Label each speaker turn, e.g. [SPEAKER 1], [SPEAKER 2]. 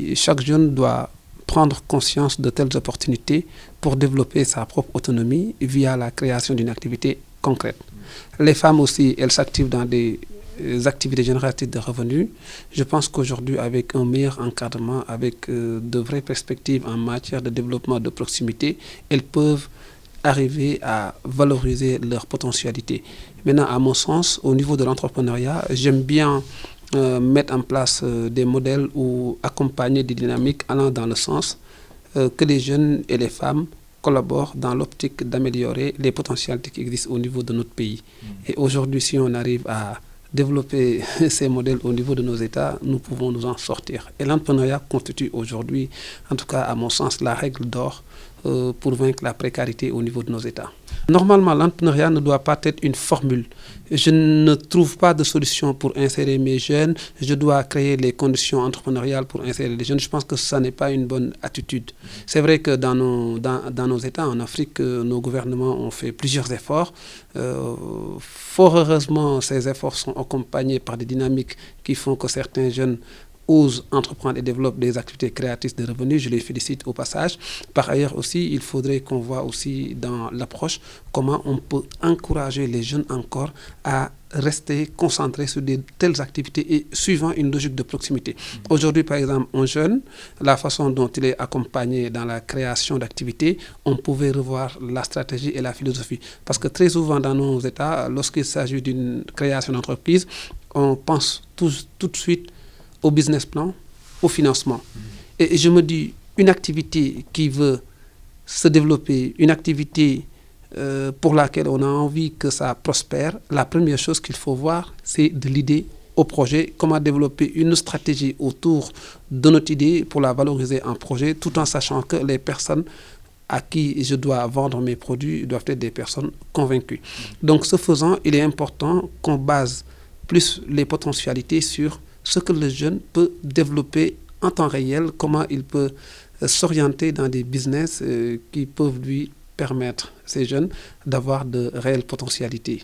[SPEAKER 1] Et chaque jeune doit prendre conscience de telles opportunités pour développer sa propre autonomie via la création d'une activité concrète. Les femmes aussi, elles s'activent dans des activités génératrices de revenus. Je pense qu'aujourd'hui, avec un meilleur encadrement, avec de vraies perspectives en matière de développement de proximité, elles peuvent arriver à valoriser leur potentialité. Maintenant, à mon sens, au niveau de l'entrepreneuriat, j'aime bien mettre en place des modèles ou accompagner des dynamiques allant dans le sens que les jeunes et les femmes collaborent dans l'optique d'améliorer les potentialités qui existent au niveau de notre pays. Et aujourd'hui, si on arrive à développer ces modèles au niveau de nos États, nous pouvons nous en sortir. Et l'entrepreneuriat constitue aujourd'hui, en tout cas à mon sens, la règle d'or pour vaincre la précarité au niveau de nos États. Normalement, l'entrepreneuriat ne doit pas être une formule. Je ne trouve pas de solution pour insérer mes jeunes. Je dois créer les conditions entrepreneuriales pour insérer les jeunes. Je pense que ça n'est pas une bonne attitude. C'est vrai que dans nos États, en Afrique, nos gouvernements ont fait plusieurs efforts. Fort heureusement, ces efforts sont accompagnés par des dynamiques qui font que certains jeunes osent entreprendre et développent des activités créatrices de revenus. Je les félicite au passage. Par ailleurs aussi, il faudrait qu'on voit aussi dans l'approche comment on peut encourager les jeunes encore à rester concentrés sur de telles activités et suivant une logique de proximité. Aujourd'hui, par exemple, un jeune, la façon dont il est accompagné dans la création d'activités, on pouvait revoir la stratégie et la philosophie. Parce que très souvent dans nos États, lorsqu'il s'agit d'une création d'entreprise, on pense tout de suite au business plan, au financement. Et je me dis, une activité qui veut se développer, une activité pour laquelle on a envie que ça prospère, la première chose qu'il faut voir, c'est de l'idée au projet, comment développer une stratégie autour de notre idée pour la valoriser en projet, tout en sachant que les personnes à qui je dois vendre mes produits doivent être des personnes convaincues. Donc, ce faisant, il est important qu'on base plus les potentialités sur ce que le jeune peut développer en temps réel, comment il peut s'orienter dans des business qui peuvent lui permettre, ces jeunes, d'avoir de réelles potentialités.